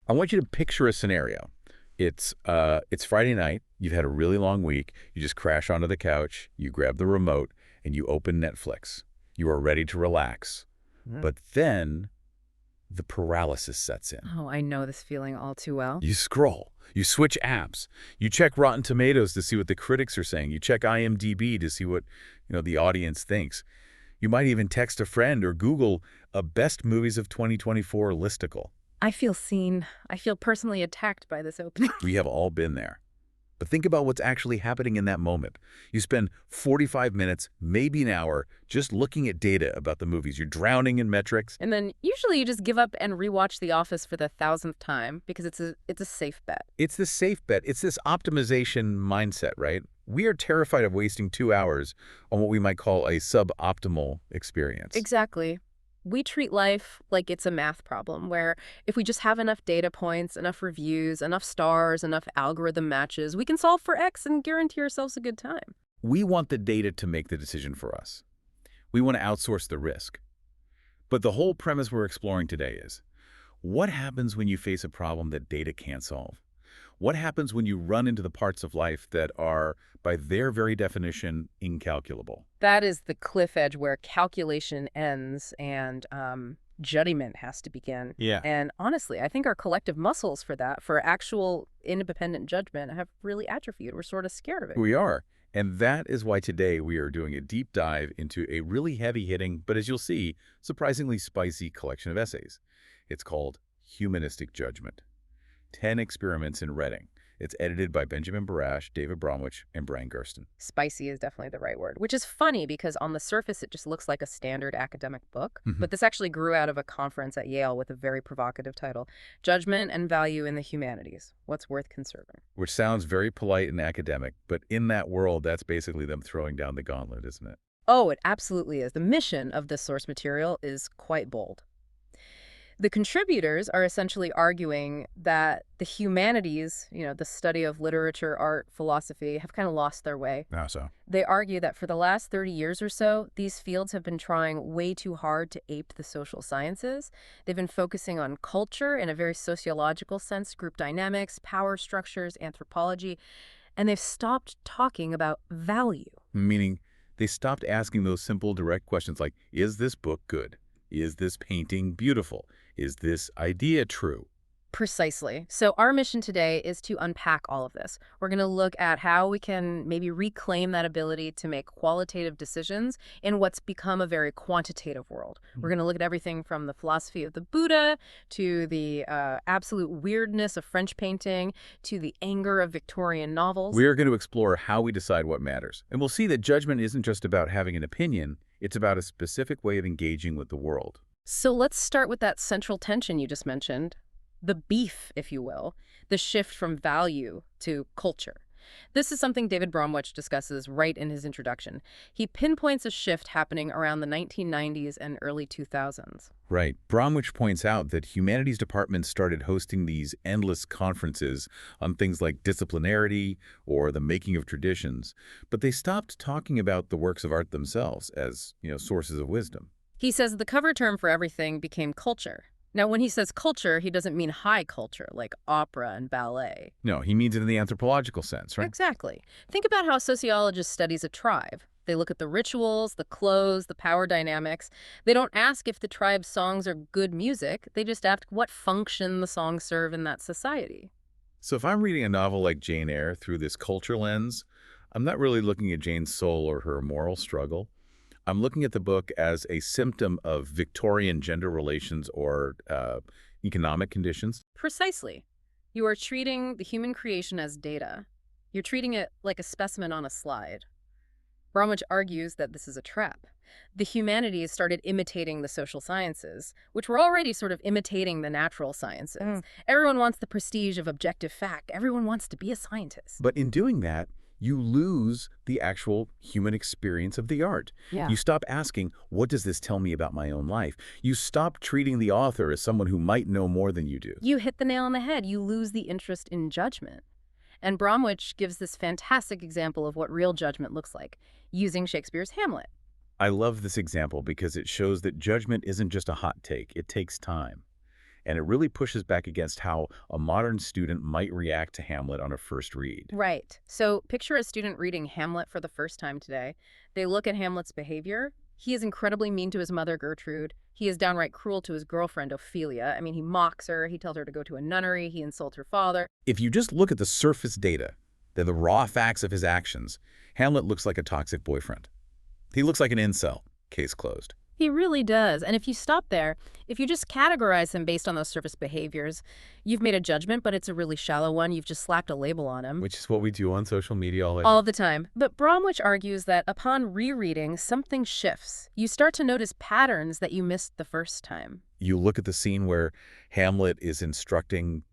I want you to picture a scenario. It's Friday night. You've had a really long week. You just crash onto the couch, you grab the remote, and you open Netflix. You are ready to relax. But then the paralysis sets in. Oh, I know this feeling all too well. You scroll. You switch apps. You check Rotten Tomatoes to see what the critics are saying. You check IMDb to see what, the audience thinks. You might even text a friend or Google a best movies of 2024 listicle. I feel seen. I feel personally attacked by this opening. We have all been there. But think about what's actually happening in that moment. You spend 45 minutes, maybe an hour, just looking at data about the movies. You're drowning in metrics. And then usually you just give up and rewatch The Office for the 1,000th time because it's a safe bet. It's the safe bet. It's this optimization mindset, right? We are terrified of wasting 2 hours on what we might call a suboptimal experience. Exactly. We treat life like it's a math problem where if we just have enough data points, enough reviews, enough stars, enough algorithm matches, we can solve for X and guarantee ourselves a good time. We want the data to make the decision for us. We want to outsource the risk. But the whole premise we're exploring today is, what happens when you face a problem that data can't solve? What happens when you run into the parts of life that are, by their very definition, incalculable? That is the cliff edge where calculation ends and judgment has to begin. Yeah. And honestly, I think our collective muscles for that, for actual independent judgment, have really atrophied. We're sort of scared of it. We are. And that is why today we are doing a deep dive into a really heavy-hitting, but as you'll see, surprisingly spicy collection of essays. It's called Humanistic Judgment. 10 Experiments in Reading. It's edited by Benjamin Barash, David Bromwich, and Brian Gersten. Spicy is definitely the right word, which is funny because on the surface it just looks like a standard academic book. But this actually grew out of a conference at Yale with a very provocative title, Judgment and Value in the Humanities, What's Worth Conserving. Which sounds very polite and academic, but in that world, that's basically them throwing down the gauntlet, isn't it? Oh, it absolutely is. The mission of this source material is quite bold. The contributors are essentially arguing that the humanities, the study of literature, art, philosophy, have kind of lost their way. How so? They argue that for the last 30 years or so, these fields have been trying way too hard to ape the social sciences. They've been focusing on culture in a very sociological sense, group dynamics, power structures, anthropology, and they've stopped talking about value. Meaning they stopped asking those simple, direct questions like, is this book good? Is this painting beautiful? Is this idea true? Precisely. So our mission today is to unpack all of this. We're going to look at how we can maybe reclaim that ability to make qualitative decisions in what's become a very quantitative world. We're going to look at everything from the philosophy of the Buddha to the absolute weirdness of French painting to the anger of Victorian novels. We are going to explore how we decide what matters. And we'll see that judgment isn't just about having an opinion. It's about a specific way of engaging with the world. So let's start with that central tension you just mentioned. The beef, if you will, the shift from value to culture. This is something David Bromwich discusses right in his introduction. He pinpoints a shift happening around the 1990s and early 2000s. Right. Bromwich points out that humanities departments started hosting these endless conferences on things like disciplinarity or the making of traditions, but they stopped talking about the works of art themselves as, sources of wisdom. He says the cover term for everything became culture. Now, when he says culture, he doesn't mean high culture, like opera and ballet. No, he means it in the anthropological sense, right? Exactly. Think about how sociologists studies a tribe. They look at the rituals, the clothes, the power dynamics. They don't ask if the tribe's songs are good music. They just ask what function the songs serve in that society. So if I'm reading a novel like Jane Eyre through this culture lens, I'm not really looking at Jane's soul or her moral struggle. I'm looking at the book as a symptom of Victorian gender relations or economic conditions. Precisely. You are treating the human creation as data. You're treating it like a specimen on a slide. Bromwich argues that this is a trap. The humanities started imitating the social sciences, which were already sort of imitating the natural sciences. Everyone wants the prestige of objective fact. Everyone wants to be a scientist. But in doing that, you lose the actual human experience of the art. Yeah. You stop asking, what does this tell me about my own life? You stop treating the author as someone who might know more than you do. You hit the nail on the head. You lose the interest in judgment. And Bromwich gives this fantastic example of what real judgment looks like, using Shakespeare's Hamlet. I love this example because it shows that judgment isn't just a hot take. It takes time. And it really pushes back against how a modern student might react to Hamlet on a first read. Right. So picture a student reading Hamlet for the first time today. They look at Hamlet's behavior. He is incredibly mean to his mother, Gertrude. He is downright cruel to his girlfriend, Ophelia. I mean, he mocks her. He tells her to go to a nunnery. He insults her father. If you just look at the surface data, the raw facts of his actions, Hamlet looks like a toxic boyfriend. He looks like an incel. Case closed. He really does. And if you stop there, if you just categorize him based on those surface behaviors, you've made a judgment, but it's a really shallow one. You've just slapped a label on him. Which is what we do on social media All the time. But Bromwich argues that upon rereading, something shifts. You start to notice patterns that you missed the first time. You look at the scene where Hamlet is instructing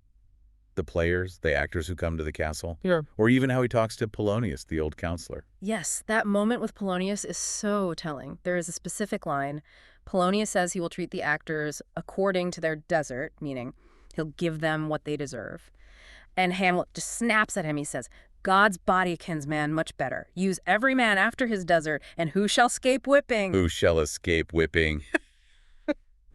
the players, the actors who come to the castle, or even how he talks to Polonius, the old counselor. Yes, that moment with Polonius is so telling. There is a specific line. Polonius says he will treat the actors according to their desert, meaning he'll give them what they deserve. And Hamlet just snaps at him. He says, God's bodykins, man, much better. Use every man after his desert, and who shall escape whipping? Who shall escape whipping?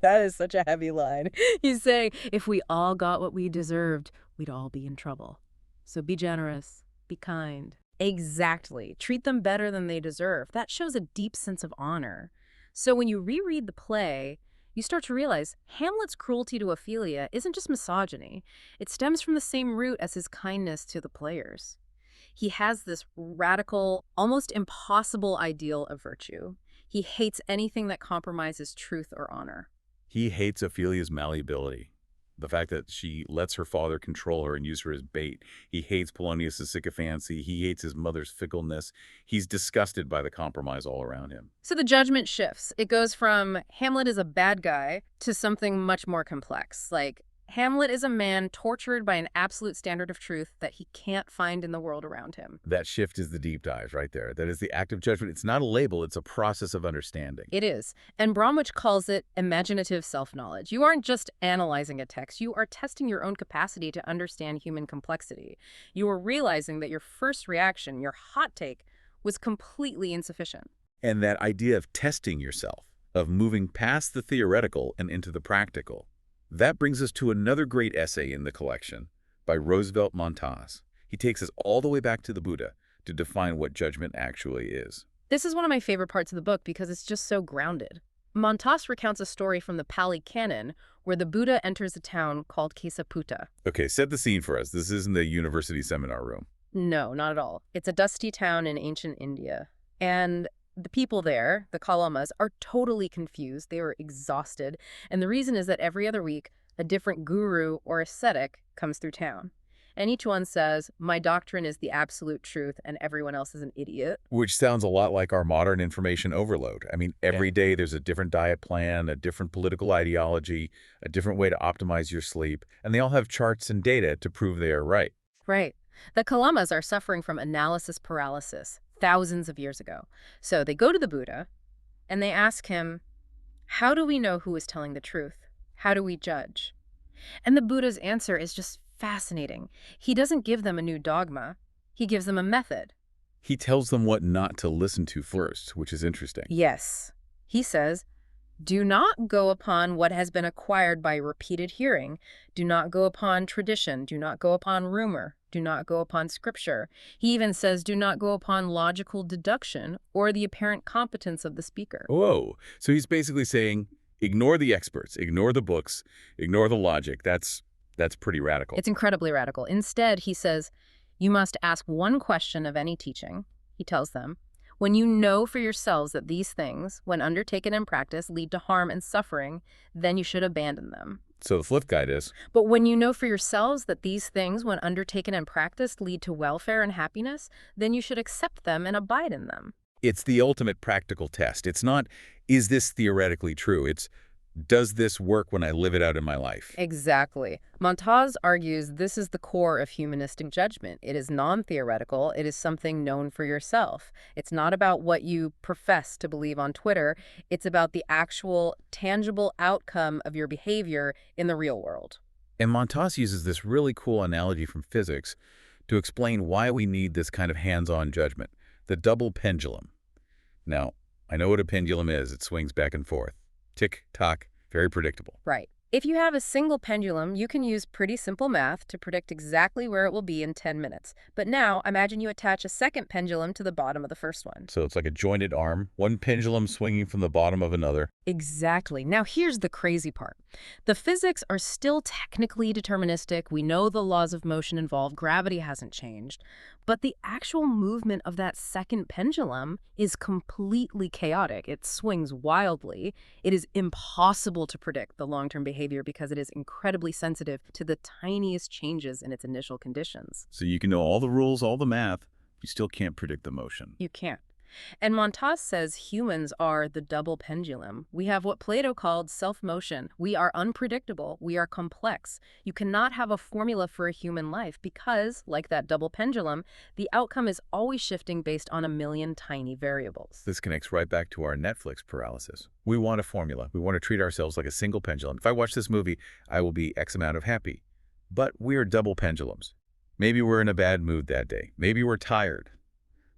That is such a heavy line. He's saying, if we all got what we deserved, we'd all be in trouble. So be generous, be kind. Exactly. Treat them better than they deserve. That shows a deep sense of honor. So when you reread the play, you start to realize Hamlet's cruelty to Ophelia isn't just misogyny. It stems from the same root as his kindness to the players. He has this radical, almost impossible ideal of virtue. He hates anything that compromises truth or honor. He hates Ophelia's malleability, the fact that she lets her father control her and use her as bait. He hates Polonius' sycophancy. He hates his mother's fickleness. He's disgusted by the compromise all around him. So the judgment shifts. It goes from Hamlet is a bad guy to something much more complex, like Hamlet is a man tortured by an absolute standard of truth that he can't find in the world around him. That shift is the deep dive right there. That is the act of judgment. It's not a label. It's a process of understanding. It is. And Bromwich calls it imaginative self-knowledge. You aren't just analyzing a text. You are testing your own capacity to understand human complexity. You are realizing that your first reaction, your hot take, was completely insufficient. And that idea of testing yourself, of moving past the theoretical and into the practical, that brings us to another great essay in the collection by Roosevelt Montaz. He takes us all the way back to the Buddha to define what judgment actually is. This is one of my favorite parts of the book because it's just so grounded. Montaz recounts a story from the Pali Canon where the Buddha enters a town called Kesaputta. Okay, set the scene for us. This isn't the university seminar room. No, not at all. It's a dusty town in ancient India. And the people there, the Kalamas, are totally confused. They are exhausted. And the reason is that every other week, a different guru or ascetic comes through town. And each one says, my doctrine is the absolute truth and everyone else is an idiot. Which sounds a lot like our modern information overload. I mean, every day there's a different diet plan, a different political ideology, a different way to optimize your sleep, and they all have charts and data to prove they are right. Right. The Kalamas are suffering from analysis paralysis thousands of years ago. So they go to the Buddha and they ask him, how do we know who is telling the truth? How do we judge? And the Buddha's answer is just fascinating. He doesn't give them a new dogma. He gives them a method. He tells them what not to listen to first, which is interesting. Yes. He says, do not go upon what has been acquired by repeated hearing. Do not go upon tradition. Do not go upon rumor. Do not go upon scripture. He even says, do not go upon logical deduction or the apparent competence of the speaker. Whoa. So he's basically saying, ignore the experts, ignore the books, ignore the logic. That's pretty radical. It's incredibly radical. Instead, he says, you must ask one question of any teaching. He tells them, when you know for yourselves that these things, when undertaken in practice, lead to harm and suffering, then you should abandon them. So the flip guide is, but when you know for yourselves that these things, when undertaken and practiced, lead to welfare and happiness, then you should accept them and abide in them. It's the ultimate practical test. It's not, is this theoretically true? It's, does this work when I live it out in my life? Exactly. Montaz argues this is the core of humanistic judgment. It is non-theoretical. It is something known for yourself. It's not about what you profess to believe on Twitter. It's about the actual, tangible outcome of your behavior in the real world. And Montaz uses this really cool analogy from physics to explain why we need this kind of hands-on judgment, the double pendulum. Now, I know what a pendulum is. It swings back and forth. Tick, tock, very predictable. Right. If you have a single pendulum, you can use pretty simple math to predict exactly where it will be in 10 minutes. But now, imagine you attach a second pendulum to the bottom of the first one. So it's like a jointed arm, one pendulum swinging from the bottom of another. Exactly. Now, here's the crazy part. The physics are still technically deterministic. We know the laws of motion involved. Gravity hasn't changed. But the actual movement of that second pendulum is completely chaotic. It swings wildly. It is impossible to predict the long-term behavior because it is incredibly sensitive to the tiniest changes in its initial conditions. So you can know all the rules, all the math, you still can't predict the motion. You can't. And Montas says humans are the double pendulum. We have what Plato called self-motion. We are unpredictable. We are complex. You cannot have a formula for a human life because, like that double pendulum, the outcome is always shifting based on a million tiny variables. This connects right back to our Netflix paralysis. We want a formula. We want to treat ourselves like a single pendulum. If I watch this movie, I will be X amount of happy. But we are double pendulums. Maybe we're in a bad mood that day. Maybe we're tired.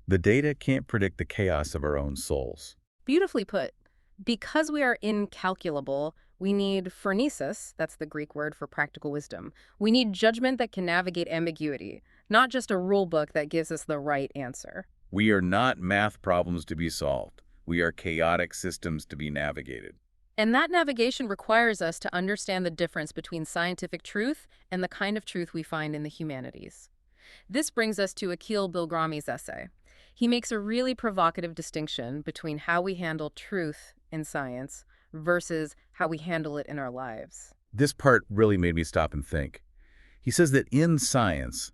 The data can't predict the chaos of our own souls. Beautifully put. Because we are incalculable, we need phronesis, that's the Greek word for practical wisdom. We need judgment that can navigate ambiguity, not just a rule book that gives us the right answer. We are not math problems to be solved. We are chaotic systems to be navigated. And that navigation requires us to understand the difference between scientific truth and the kind of truth we find in the humanities. This brings us to Akil Bilgrami's essay. He makes a really provocative distinction between how we handle truth in science versus how we handle it in our lives. This part really made me stop and think. He says that in science,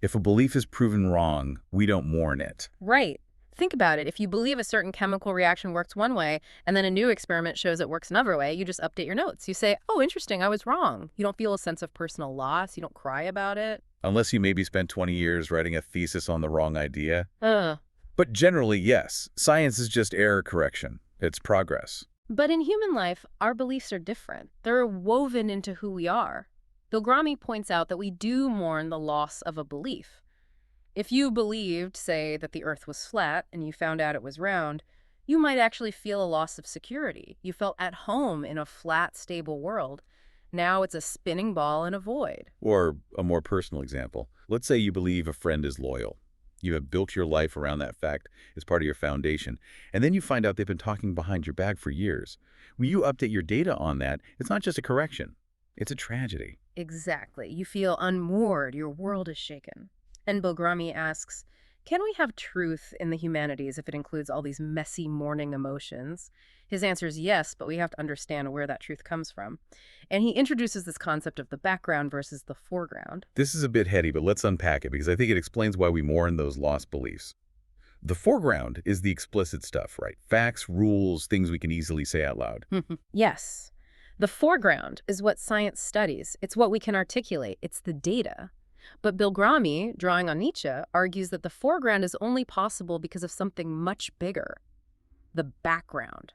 if a belief is proven wrong, we don't mourn it. Right. Think about it. If you believe a certain chemical reaction works one way, and then a new experiment shows it works another way, you just update your notes. You say, oh, interesting, I was wrong. You don't feel a sense of personal loss. You don't cry about it. Unless you maybe spent 20 years writing a thesis on the wrong idea. Ugh. But generally, yes, science is just error correction. It's progress. But in human life, our beliefs are different. They're woven into who we are. Bilgrami points out that we do mourn the loss of a belief. If you believed, say, that the Earth was flat and you found out it was round, you might actually feel a loss of security. You felt at home in a flat, stable world. Now it's a spinning ball in a void. Or a more personal example. Let's say you believe a friend is loyal. You have built your life around that fact as part of your foundation, and then you find out they've been talking behind your back for years. When you update your data on that, it's not just a correction. It's a tragedy. Exactly. You feel unmoored. Your world is shaken. And Bilgrami asks, can we have truth in the humanities if it includes all these messy mourning emotions? His answer is yes, but we have to understand where that truth comes from. And he introduces this concept of the background versus the foreground. This is a bit heady, but let's unpack it because I think it explains why we mourn those lost beliefs. The foreground is the explicit stuff, right? Facts, rules, things we can easily say out loud. Yes. The foreground is what science studies. It's what we can articulate. It's the data. But Bilgrami, drawing on Nietzsche, argues that the foreground is only possible because of something much bigger, the background.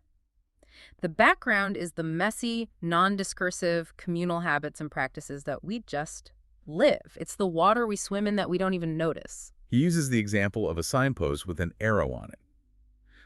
The background is the messy, non-discursive communal habits and practices that we just live. It's the water we swim in that we don't even notice. He uses the example of a signpost with an arrow on it.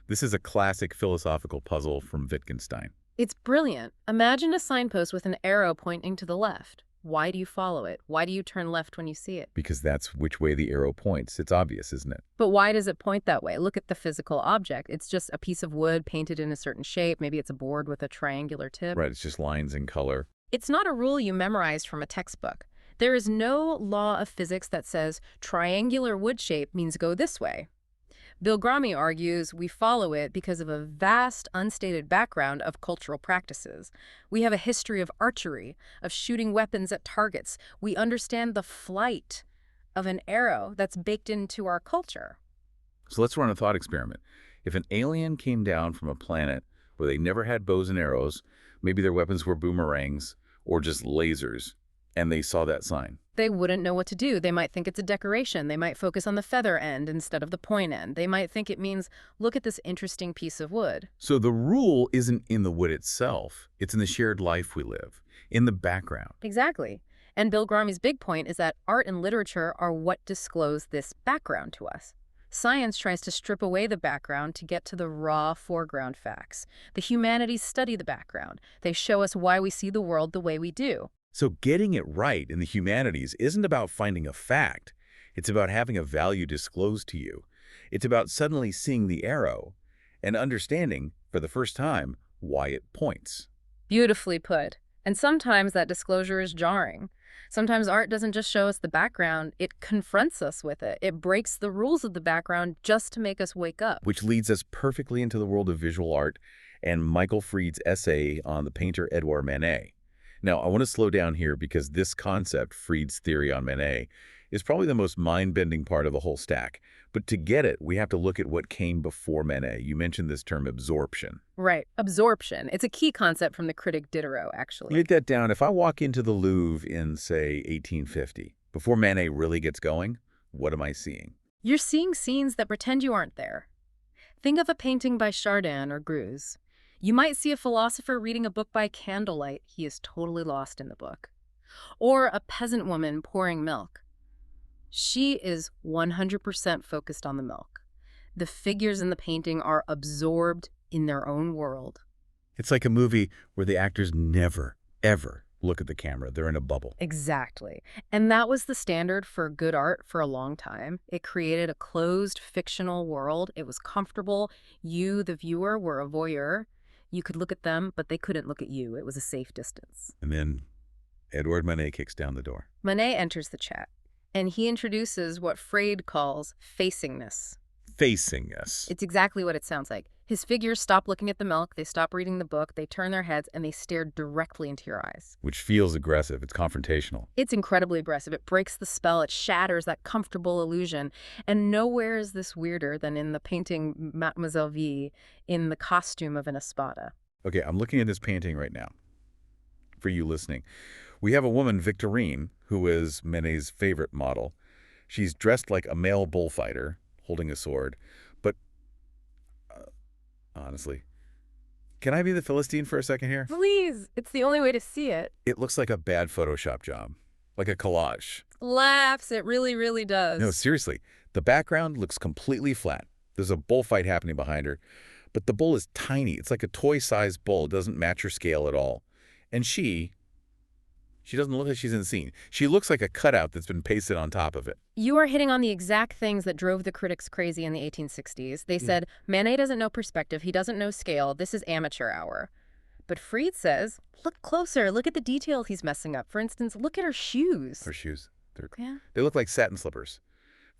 This is a classic philosophical puzzle from Wittgenstein. It's brilliant. Imagine a signpost with an arrow pointing to the left. Why do you follow it? Why do you turn left when you see it? Because that's which way the arrow points. It's obvious, isn't it? But why does it point that way? Look at the physical object. It's just a piece of wood painted in a certain shape. Maybe it's a board with a triangular tip. Right, it's just lines and color. It's not a rule you memorized from a textbook. There is no law of physics that says triangular wood shape means go this way. Bilgrami argues we follow it because of a vast, unstated background of cultural practices. We have a history of archery, of shooting weapons at targets. We understand the flight of an arrow that's baked into our culture. So let's run a thought experiment. If an alien came down from a planet where they never had bows and arrows, maybe their weapons were boomerangs or just lasers, and they saw that sign. They wouldn't know what to do. They might think it's a decoration. They might focus on the feather end instead of the point end. They might think it means, look at this interesting piece of wood. So the rule isn't in the wood itself. It's in the shared life we live, in the background. Exactly. And Bilgrami's big point is that art and literature are what disclose this background to us. Science tries to strip away the background to get to the raw foreground facts. The humanities study the background. They show us why we see the world the way we do. So getting it right in the humanities isn't about finding a fact. It's about having a value disclosed to you. It's about suddenly seeing the arrow and understanding, for the first time, why it points. Beautifully put. And sometimes that disclosure is jarring. Sometimes art doesn't just show us the background, it confronts us with it. It breaks the rules of the background just to make us wake up. Which leads us perfectly into the world of visual art and Michael Fried's essay on the painter Edouard Manet. Now, I want to slow down here because this concept, Fried's theory on Manet, is probably the most mind-bending part of the whole stack. But to get it, we have to look at what came before Manet. You mentioned this term absorption. Right, absorption. It's a key concept from the critic Diderot, actually. Write that down. If I walk into the Louvre in, say, 1850, before Manet really gets going, what am I seeing? You're seeing scenes that pretend you aren't there. Think of a painting by Chardin or Greuze. You might see a philosopher reading a book by candlelight. He is totally lost in the book. Or a peasant woman pouring milk. She is 100% focused on the milk. The figures in the painting are absorbed in their own world. It's like a movie where the actors never, ever look at the camera. They're in a bubble. Exactly. And that was the standard for good art for a long time. It created a closed, fictional world. It was comfortable. You, the viewer, were a voyeur. You could look at them, but they couldn't look at you. It was a safe distance. And then Edouard Manet kicks down the door. Manet enters the chat, and he introduces what Freud calls facingness. Facing us. It's exactly what it sounds like. His figures stop looking at the milk, they stop reading the book, they turn their heads, and they stare directly into your eyes. Which feels aggressive. It's confrontational. It's incredibly aggressive. It breaks the spell. It shatters that comfortable illusion. And nowhere is this weirder than in the painting Mademoiselle V in the costume of an espada. Okay, I'm looking at this painting right now. For you listening. We have a woman, Victorine, who is Manet's favorite model. She's dressed like a male bullfighter, holding a sword. But, honestly, can I be the Philistine for a second here? Please, it's the only way to see it. It looks like a bad Photoshop job. Like a collage. Laughs, it really, really does. No, seriously. The background looks completely flat. There's a bullfight happening behind her. But the bull is tiny. It's like a toy-sized bull. It doesn't match her scale at all. And she doesn't look like she's in the scene. She looks like a cutout that's been pasted on top of it. You are hitting on the exact things that drove the critics crazy in the 1860s. They said, Manet doesn't know perspective, he doesn't know scale, this is amateur hour. But Fried says, look closer, look at the details he's messing up. For instance, look at her shoes. Her shoes. Yeah. They look like satin slippers.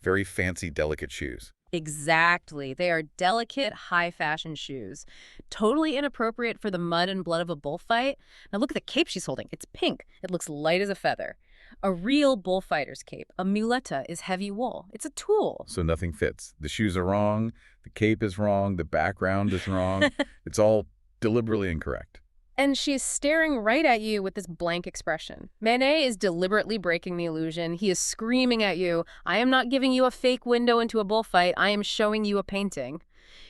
Very fancy, delicate shoes. Exactly. They are delicate, high-fashion shoes. Totally inappropriate for the mud and blood of a bullfight. Now look at the cape she's holding. It's pink. It looks light as a feather. A real bullfighter's cape, a muleta, is heavy wool. It's a tool. So nothing fits. The shoes are wrong. The cape is wrong. The background is wrong. It's all deliberately incorrect. And she's staring right at you with this blank expression. Manet is deliberately breaking the illusion. He is screaming at you, I am not giving you a fake window into a bullfight. I am showing you a painting.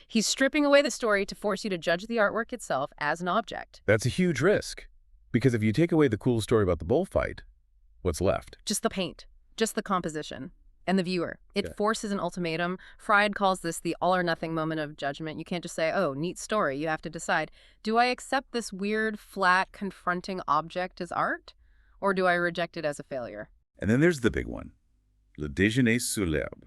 He's stripping away the story to force you to judge the artwork itself as an object. That's a huge risk. Because if you take away the cool story about the bullfight, what's left? Just the paint, just the composition, and the viewer. It forces an ultimatum. Fried calls this the all-or-nothing moment of judgment. You can't just say, oh, neat story. You have to decide, do I accept this weird, flat, confronting object as art? Or do I reject it as a failure? And then there's the big one. Le déjeuner sur l'herbe.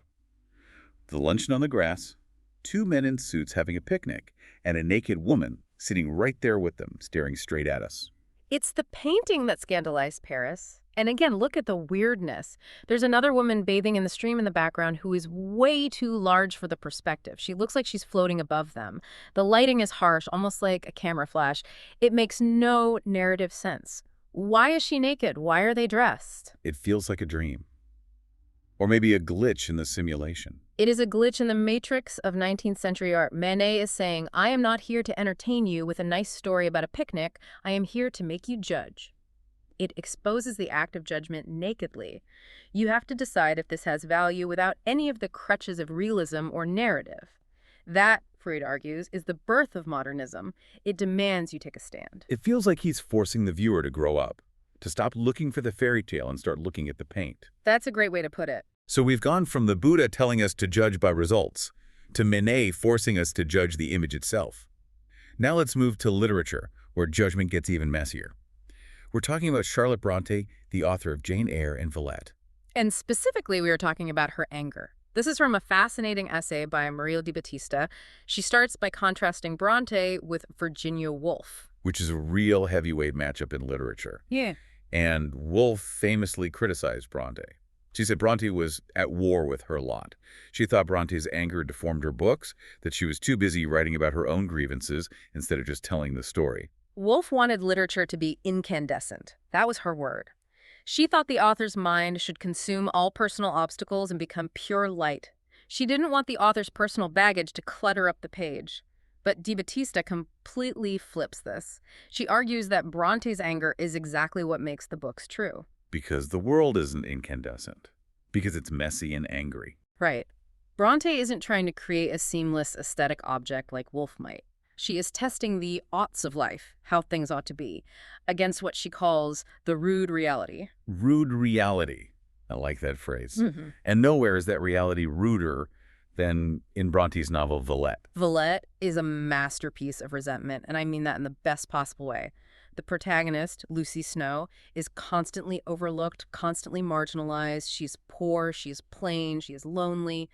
The luncheon on the grass, two men in suits having a picnic, and a naked woman sitting right there with them, staring straight at us. It's the painting that scandalized Paris. And again, look at the weirdness. There's another woman bathing in the stream in the background who is way too large for the perspective. She looks like she's floating above them. The lighting is harsh, almost like a camera flash. It makes no narrative sense. Why is she naked? Why are they dressed? It feels like a dream. Or maybe a glitch in the simulation. It is a glitch in the matrix of 19th century art. Manet is saying, I am not here to entertain you with a nice story about a picnic. I am here to make you judge. It exposes the act of judgment nakedly. You have to decide if this has value without any of the crutches of realism or narrative. That, Freud argues, is the birth of modernism. It demands you take a stand. It feels like he's forcing the viewer to grow up, to stop looking for the fairy tale and start looking at the paint. That's a great way to put it. So we've gone from the Buddha telling us to judge by results, to Manet forcing us to judge the image itself. Now let's move to literature, where judgment gets even messier. We're talking about Charlotte Bronte, the author of Jane Eyre and Villette. And specifically, we were talking about her anger. This is from a fascinating essay by Muriel Di Battista. She starts by contrasting Bronte with Virginia Woolf. Which is a real heavyweight matchup in literature. Yeah. And Woolf famously criticized Bronte. She said Bronte was at war with her lot. She thought Bronte's anger deformed her books, that she was too busy writing about her own grievances instead of just telling the story. Woolf wanted literature to be incandescent. That was her word. She thought the author's mind should consume all personal obstacles and become pure light. She didn't want the author's personal baggage to clutter up the page. But Di Battista completely flips this. She argues that Bronte's anger is exactly what makes the books true. Because the world isn't incandescent. Because it's messy and angry. Right. Bronte isn't trying to create a seamless aesthetic object like Woolf might. She is testing the oughts of life, how things ought to be, against what she calls the rude reality. Rude reality. I like that phrase. Mm-hmm. And nowhere is that reality ruder than in Bronte's novel Villette. Villette is a masterpiece of resentment, and I mean that in the best possible way. The protagonist, Lucy Snow, is constantly overlooked, constantly marginalized. She's poor, she's plain, she is lonely.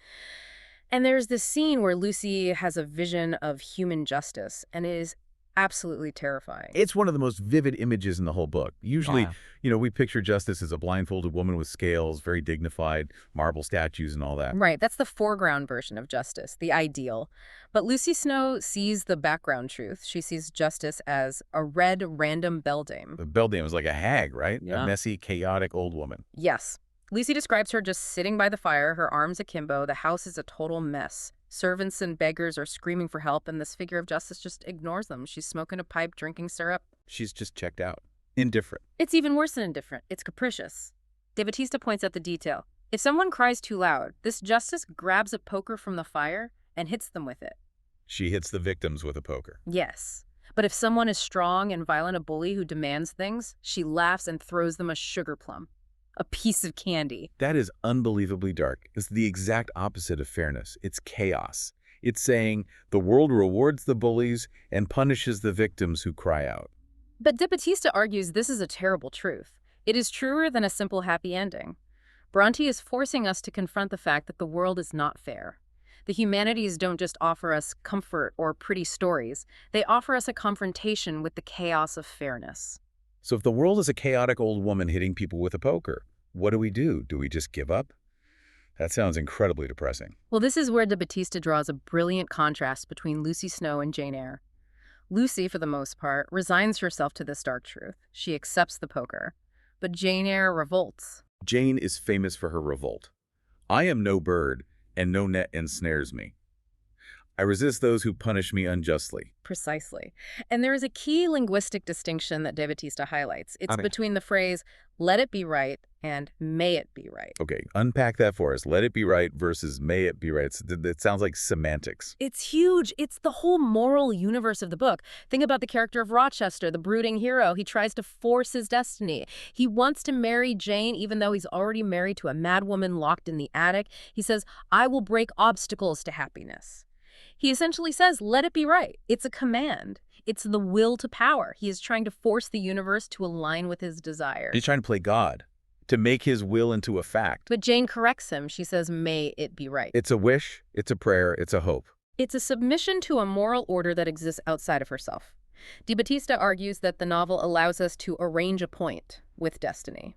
And there's this scene where Lucy has a vision of human justice, and it is absolutely terrifying. It's one of the most vivid images in the whole book. Usually, Yeah. we picture justice as a blindfolded woman with scales, very dignified, marble statues and all that. Right, that's the foreground version of justice, the ideal. But Lucy Snow sees the background truth. She sees justice as a red, random beldame. The beldame is like a hag, right? Yeah. A messy, chaotic old woman. Yes. Lucy describes her just sitting by the fire, her arms akimbo. The house is a total mess. Servants and beggars are screaming for help, and this figure of justice just ignores them. She's smoking a pipe, drinking syrup. She's just checked out. Indifferent. It's even worse than indifferent. It's capricious. De Battista points out the detail. If someone cries too loud, this justice grabs a poker from the fire and hits them with it. She hits the victims with a poker. Yes. But if someone is strong and violent, a bully who demands things, she laughs and throws them a sugar plum. A piece of candy. That is unbelievably dark. It's the exact opposite of fairness. It's chaos. It's saying the world rewards the bullies and punishes the victims who cry out. But De Battista argues this is a terrible truth. It is truer than a simple happy ending. Bronte is forcing us to confront the fact that the world is not fair. The humanities don't just offer us comfort or pretty stories. They offer us a confrontation with the chaos of fairness. So if the world is a chaotic old woman hitting people with a poker, what do? Do we just give up? That sounds incredibly depressing. Well, this is where De Battista draws a brilliant contrast between Lucy Snow and Jane Eyre. Lucy, for the most part, resigns herself to this dark truth. She accepts the poker. But Jane Eyre revolts. Jane is famous for her revolt. I am no bird, and no net ensnares me. I resist those who punish me unjustly. Precisely. And there is a key linguistic distinction that De Battista highlights. It's Okay. between the phrase, let it be right, and may it be right. Okay, unpack that for us. Let it be right versus may it be right. It sounds like semantics. It's huge. It's the whole moral universe of the book. Think about the character of Rochester, the brooding hero. He tries to force his destiny. He wants to marry Jane even though he's already married to a madwoman locked in the attic. He says, I will break obstacles to happiness. He essentially says, let it be right. It's a command. It's the will to power. He is trying to force the universe to align with his desires. He's trying to play God, to make his will into a fact. But Jane corrects him. She says, may it be right. It's a wish, it's a prayer, it's a hope. It's a submission to a moral order that exists outside of herself. Di Battista argues that the novel allows us to arrange a point with destiny.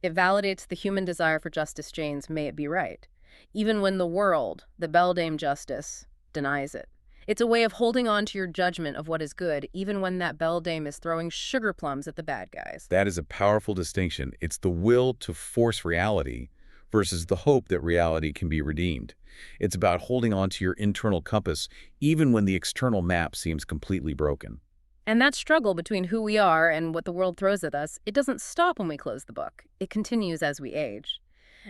It validates the human desire for Justice Jane's may it be right, even when the world, the beldame justice, denies it. It's a way of holding on to your judgment of what is good, even when that beldame is throwing sugar plums at the bad guys. That is a powerful distinction. It's the will to force reality versus the hope that reality can be redeemed. It's about holding on to your internal compass, even when the external map seems completely broken. And that struggle between who we are and what the world throws at us, it doesn't stop when we close the book. It continues as we age.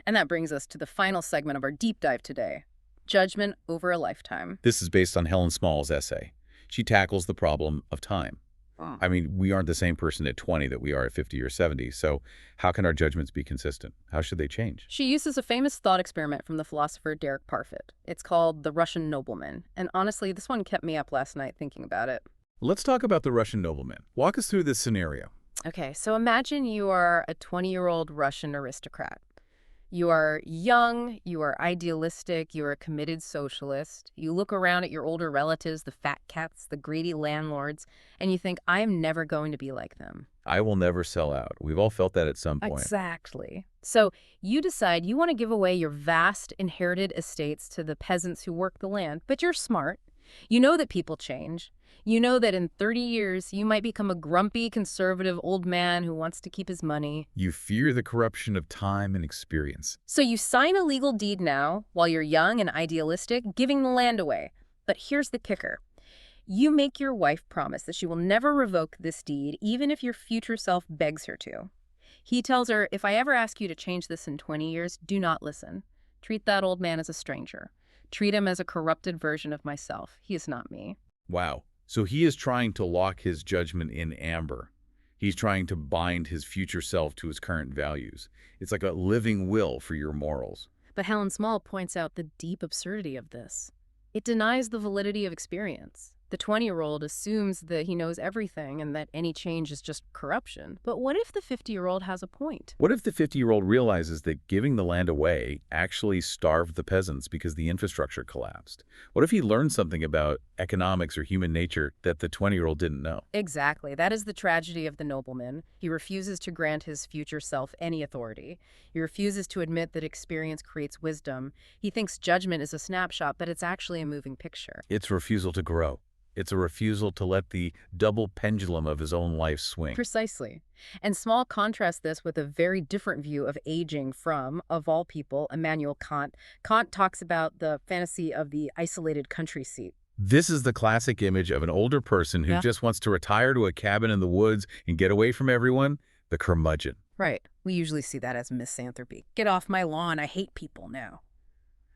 And that brings us to the final segment of our deep dive today. Judgment over a lifetime. This is based on Helen Small's essay. She tackles the problem of time. I mean, we aren't the same person at 20 that we are at 50 or 70, so how can our judgments be consistent? How should they change? She uses a famous thought experiment from the philosopher Derek Parfit. It's called The Russian Nobleman. And honestly, this one kept me up last night thinking about it. Let's talk about the Russian nobleman. Walk us through this scenario. Okay, so imagine you are a 20-year-old Russian aristocrat. You are young, you are idealistic, you are a committed socialist. You look around at your older relatives, the fat cats, the greedy landlords, and you think, I am never going to be like them. I will never sell out. We've all felt that at some point. Exactly. So you decide you want to give away your vast inherited estates to the peasants who work the land, but you're smart. You know that people change. You know that in 30 years, you might become a grumpy, conservative old man who wants to keep his money. You fear the corruption of time and experience. So you sign a legal deed now, while you're young and idealistic, giving the land away. But here's the kicker. You make your wife promise that she will never revoke this deed, even if your future self begs her to. He tells her, if I ever ask you to change this in 20 years, do not listen. Treat that old man as a stranger. Treat him as a corrupted version of myself. He is not me. Wow. So he is trying to lock his judgment in amber. He's trying to bind his future self to his current values. It's like a living will for your morals. But Helen Small points out the deep absurdity of this. It denies the validity of experience. The 20-year-old assumes that he knows everything and that any change is just corruption. But what if the 50-year-old has a point? What if the 50-year-old realizes that giving the land away actually starved the peasants because the infrastructure collapsed? What if he learned something about economics or human nature that the 20-year-old didn't know? Exactly. That is the tragedy of the nobleman. He refuses to grant his future self any authority. He refuses to admit that experience creates wisdom. He thinks judgment is a snapshot, but it's actually a moving picture. It's refusal to grow. It's a refusal to let the double pendulum of his own life swing. Precisely. And Small contrasts this with a very different view of aging from, of all people, Immanuel Kant. Kant talks about the fantasy of the isolated country seat. This is the classic image of an older person who just wants to retire to a cabin in the woods and get away from everyone, the curmudgeon. Right. We usually see that as misanthropy. Get off my lawn, I hate people now.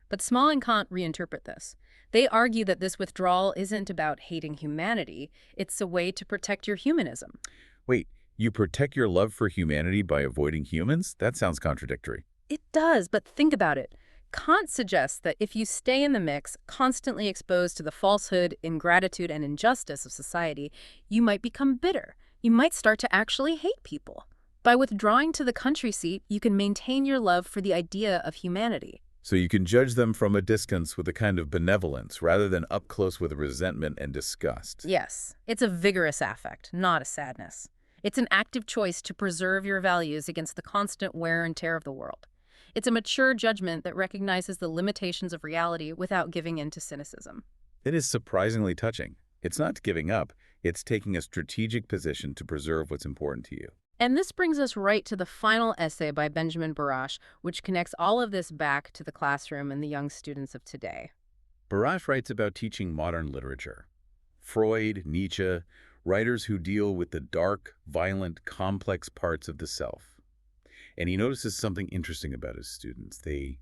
But Small and Kant reinterpret this. They argue that this withdrawal isn't about hating humanity. It's a way to protect your humanism. Wait, you protect your love for humanity by avoiding humans? That sounds contradictory. It does, but think about it. Kant suggests that if you stay in the mix, constantly exposed to the falsehood, ingratitude, and injustice of society, you might become bitter. You might start to actually hate people. By withdrawing to the country seat, you can maintain your love for the idea of humanity. So you can judge them from a distance with a kind of benevolence rather than up close with resentment and disgust. Yes, it's a vigorous affect, not a sadness. It's an active choice to preserve your values against the constant wear and tear of the world. It's a mature judgment that recognizes the limitations of reality without giving in to cynicism. It is surprisingly touching. It's not giving up. It's taking a strategic position to preserve what's important to you. And this brings us right to the final essay by Benjamin Barash, which connects all of this back to the classroom and the young students of today. Barash writes about teaching modern literature. Freud, Nietzsche, writers who deal with the dark, violent, complex parts of the self. And he notices something interesting about his students. They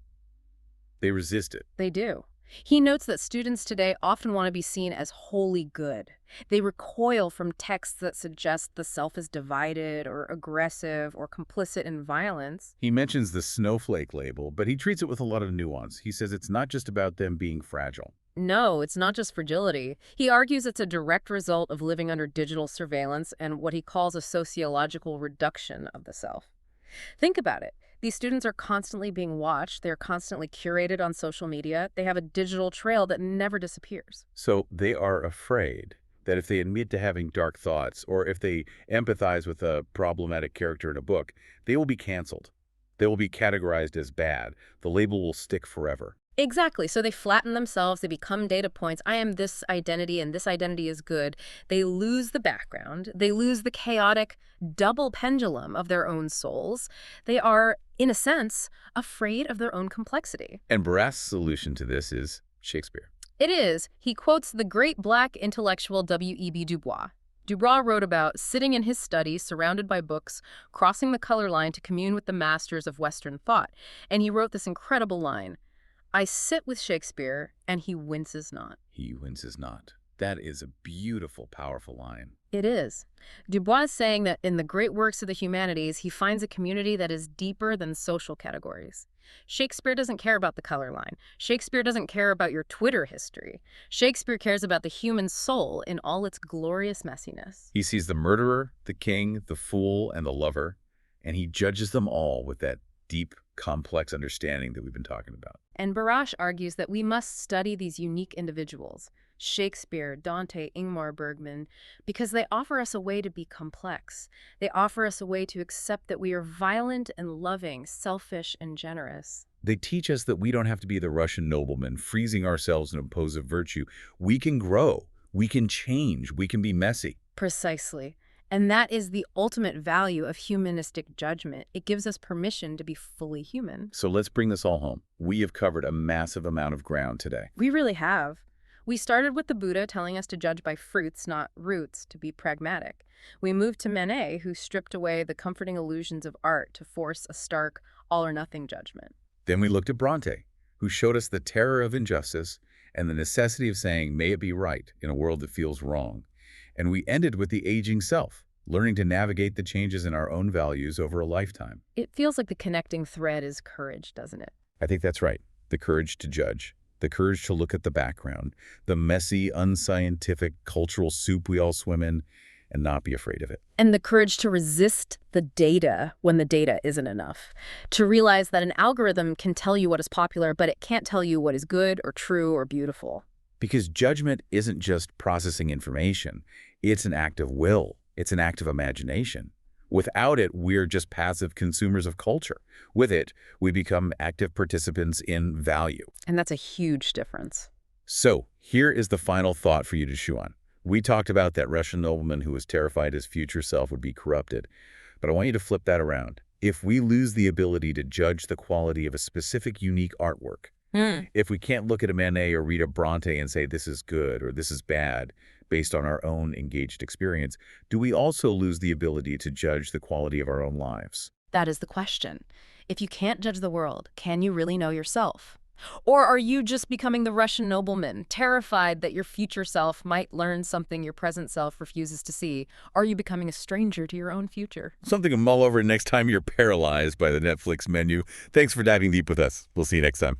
resist it. They do. He notes that students today often want to be seen as wholly good. They recoil from texts that suggest the self is divided or aggressive or complicit in violence. He mentions the snowflake label, but he treats it with a lot of nuance. He says it's not just about them being fragile. No, it's not just fragility. He argues it's a direct result of living under digital surveillance and what he calls a sociological reduction of the self. Think about it. These students are constantly being watched. They're constantly curated on social media. They have a digital trail that never disappears. So they are afraid that if they admit to having dark thoughts or if they empathize with a problematic character in a book, they will be canceled. They will be categorized as bad. The label will stick forever. Exactly. So they flatten themselves. They become data points. I am this identity and this identity is good. They lose the background. They lose the chaotic double pendulum of their own souls. They are, in a sense, afraid of their own complexity. And Barash's solution to this is Shakespeare. It is. He quotes the great Black intellectual W.E.B. Du Bois. Du Bois wrote about sitting in his study, surrounded by books, crossing the color line to commune with the masters of Western thought. And he wrote this incredible line, I sit with Shakespeare, and he winces not. He winces not. That is a beautiful, powerful line. It is. Dubois is saying that in the great works of the humanities, he finds a community that is deeper than social categories. Shakespeare doesn't care about the color line. Shakespeare doesn't care about your Twitter history. Shakespeare cares about the human soul in all its glorious messiness. He sees the murderer, the king, the fool, and the lover, and he judges them all with that deep, complex understanding that we've been talking about. And Barash argues that we must study these unique individuals, Shakespeare, Dante, Ingmar Bergman, because they offer us a way to be complex. They offer us a way to accept that we are violent and loving, selfish and generous. They teach us that we don't have to be the Russian nobleman, freezing ourselves in a pose of virtue. We can grow, we can change, we can be messy. Precisely. And that is the ultimate value of humanistic judgment. It gives us permission to be fully human. So let's bring this all home. We have covered a massive amount of ground today. We really have. We started with the Buddha telling us to judge by fruits, not roots, to be pragmatic. We moved to Manet, who stripped away the comforting illusions of art to force a stark, all-or-nothing judgment. Then we looked at Bronte, who showed us the terror of injustice and the necessity of saying, may it be right, in a world that feels wrong. And we ended with the aging self, learning to navigate the changes in our own values over a lifetime. It feels like the connecting thread is courage, doesn't it? I think that's right. The courage to judge, the courage to look at the background, the messy, unscientific, cultural soup we all swim in, and not be afraid of it. And the courage to resist the data when the data isn't enough. To realize that an algorithm can tell you what is popular, but it can't tell you what is good or true or beautiful. Because judgment isn't just processing information. It's an act of will. It's an act of imagination. Without it, we're just passive consumers of culture. With it, we become active participants in value. And that's a huge difference. So, here is the final thought for you to chew on. We talked about that Russian nobleman who was terrified his future self would be corrupted. But I want you to flip that around. If we lose the ability to judge the quality of a specific, unique artwork, if we can't look at a Manet or read a Bronte and say this is good or this is bad based on our own engaged experience, do we also lose the ability to judge the quality of our own lives? That is the question. If you can't judge the world, can you really know yourself? Or are you just becoming the Russian nobleman, terrified that your future self might learn something your present self refuses to see? Are you becoming a stranger to your own future? Something to mull over next time you're paralyzed by the Netflix menu. Thanks for diving deep with us. We'll see you next time.